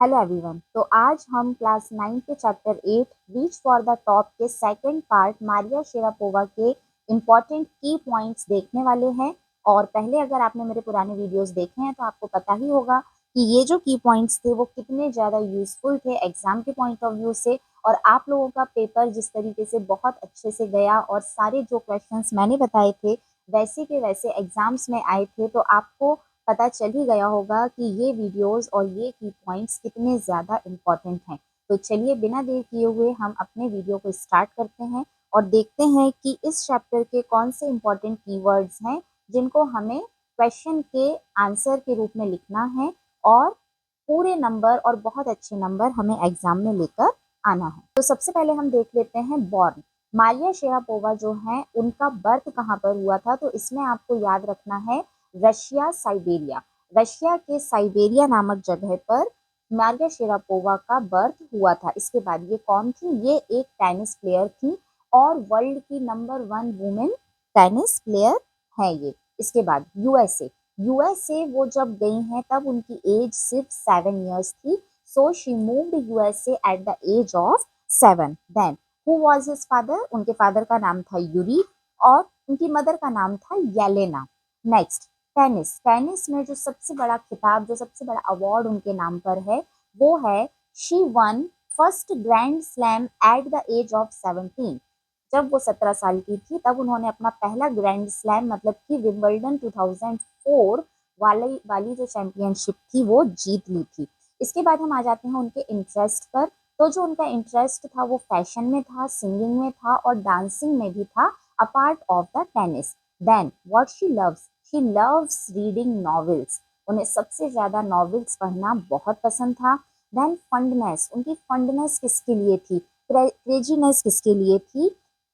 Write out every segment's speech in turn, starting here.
Hello everyone. तो आज हम क्लास 9 के chapter 8 reach for the top के सेकंड पार्ट मारिया शेरापोवा के इम्पॉर्टेंट की पॉइंट्स देखने वाले हैं। और पहले अगर आपने मेरे पुराने वीडियोस देखे हैं तो आपको पता ही होगा कि ये जो की पॉइंट्स थे वो कितने ज़्यादा यूजफुल थे एग्जाम के पॉइंट ऑफ व्यू से। और आप लोगों का पेपर जिस तरीके से बहुत अच्छे से गया और सारे जो क्वेश्चंस मैंने बताए थे वैसे के वैसे एग्जाम्स में आए थे, तो आपको पता चल ही गया होगा कि ये वीडियोस और ये की पॉइंट्स कितने ज़्यादा इम्पॉर्टेंट हैं। तो चलिए बिना देर किए हुए हम अपने वीडियो को स्टार्ट करते हैं और देखते हैं कि इस चैप्टर के कौन से इम्पॉर्टेंट कीवर्ड्स हैं जिनको हमें क्वेश्चन के आंसर के रूप में लिखना है और पूरे नंबर और बहुत अच्छे नंबर हमें एग्जाम में लेकर आना है। तो सबसे पहले हम देख लेते हैं बॉर्न। मारिया शेरापोवा जो है उनका बर्थ कहाँ पर हुआ था, तो इसमें आपको याद रखना है रशिया साइबेरिया। रशिया के साइबेरिया नामक जगह पर मारिया शेरापोवा का बर्थ हुआ था। इसके बाद ये कौन थी? ये एक टेनिस प्लेयर थी और वर्ल्ड की नंबर 1 वुमेन टेनिस प्लेयर है ये। इसके बाद यूएसए। यूएसए वो जब गई हैं तब उनकी एज सिर्फ 7 इयर्स थी। So she moved USA at the age of 7। Then who was his father? उनके फादर का नाम था यूरी और उनकी मदर का नाम था येलेना। Next tennis. टेनिस में जो सबसे बड़ा खिताब, जो सबसे बड़ा अवार्ड उनके नाम पर है वो है she won first grand slam at the age of 17। जब वो 17 साल की थी तब उन्होंने अपना पहला ग्रैंड स्लैम मतलब कि विंबलडन 2004 वाली जो चैंपियनशिप थी वो जीत ली थी। इसके बाद हम आ जाते हैं उनके इंटरेस्ट पर। तो जो उनका इंटरेस्ट था वो फैशन में था, सिंगिंग में था और डांसिंग में भी था a part of the tennis. Then what she loves reading novels. उन्हें सबसे ज्यादा नॉवेल्स पढ़ना बहुत पसंद था। Then fondness. उनकी फंडनेस किसके लिए थी? क्रेजीनेस किसके लिए थी?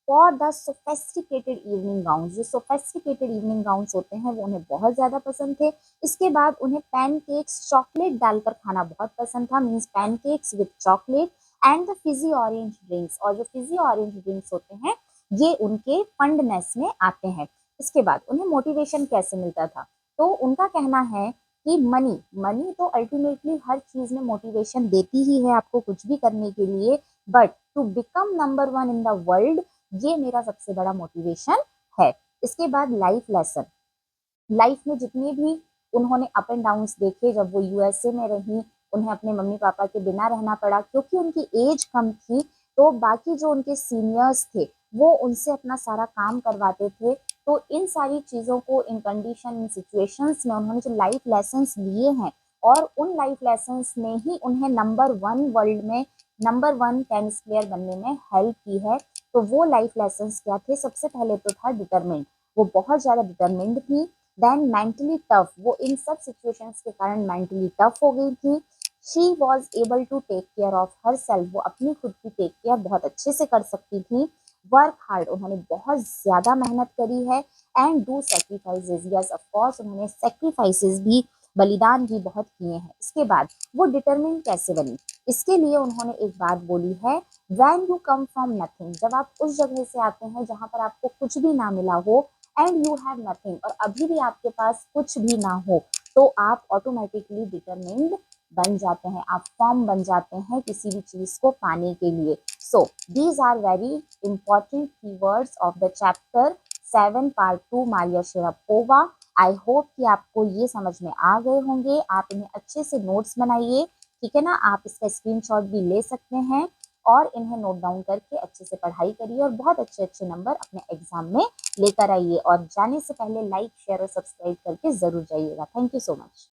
For the sophisticated evening gown. जो सोफेस्टिकेटेड इवनिंग गाउन होते हैं वो उन्हें बहुत ज्यादा पसंद थे। इसके बाद उन्हें पैनकेक्स चॉकलेट डालकर खाना बहुत पसंद था, means pancakes with chocolate and the Fiji orange drinks. और जो फिजी ऑरेंज ड्रिंक्स होते हैं ये उनके फंडनेस में आते हैं। इसके बाद उन्हें मोटिवेशन कैसे मिलता था? तो उनका कहना है कि मनी मनी तो अल्टीमेटली हर चीज में मोटिवेशन देती ही है आपको कुछ भी करने के लिए, but to become number 1 in the world ये मेरा सबसे बड़ा मोटिवेशन है। इसके बाद लाइफ लेसन। लाइफ में जितने भी उन्होंने अप एंड डाउन देखे, जब वो यूएसए में रही उन्हें अपने मम्मी पापा के बिना रहना पड़ा क्योंकि उनकी एज कम थी। तो बाकी जो उनके सीनियर्स थे वो उनसे अपना सारा काम करवाते थे। तो इन सारी चीज़ों को, इन कंडीशन, इन सिचुएशंस में उन्होंने जो लाइफ लेसन्स लिए हैं और उन लाइफ लेसन्स ने ही उन्हें नंबर 1 वर्ल्ड में, नंबर 1 टेनिस प्लेयर बनने में हेल्प की है। तो वो लाइफ लेसन्स क्या थे? सबसे पहले तो था डिटरमिन्ड। वो बहुत ज़्यादा डिटरमिन्ड थी। Then mentally tough. वो इन सब सिचुएशंस के कारण मेंटली टफ हो गई थी। She was able to take care of herself. वो अपनी खुद की टेक केयर बहुत अच्छे से कर सकती थी। Work hard. उन्होंने बहुत ज़्यादा मेहनत करी है। And do sacrifices. Yes of course उन्होंने सेक्रीफाइसेस भी, बलिदान भी बहुत किए हैं। इसके बाद वो डिटरमिन कैसे बनी? इसके लिए उन्होंने एक बात बोली है, when you come from nothing. जब आप उस जगह से आते हैं जहाँ पर आपको कुछ भी ना मिला हो एंड यू हैव नथिंग, और अभी भी आपके पास कुछ भी ना हो, तो आप ऑटोमेटिकली डिटरमिन्ड बन जाते हैं, आप फॉर्म बन जाते हैं किसी भी चीज को पाने के लिए। So these are very important keywords of the chapter 7 part 2 Maria Sharapova. I hope कि आपको ये समझ में आ गए होंगे। आप इन्हें अच्छे से नोट्स बनाइए, ठीक है ना? आप इसका स्क्रीनशॉट भी ले सकते हैं और इन्हें नोट डाउन करके अच्छे से पढ़ाई करिए और बहुत अच्छे अच्छे नंबर अपने एग्जाम में लेकर आइए। और जाने से पहले लाइक, शेयर और सब्सक्राइब करके जरूर जाइएगा। Thank you so much.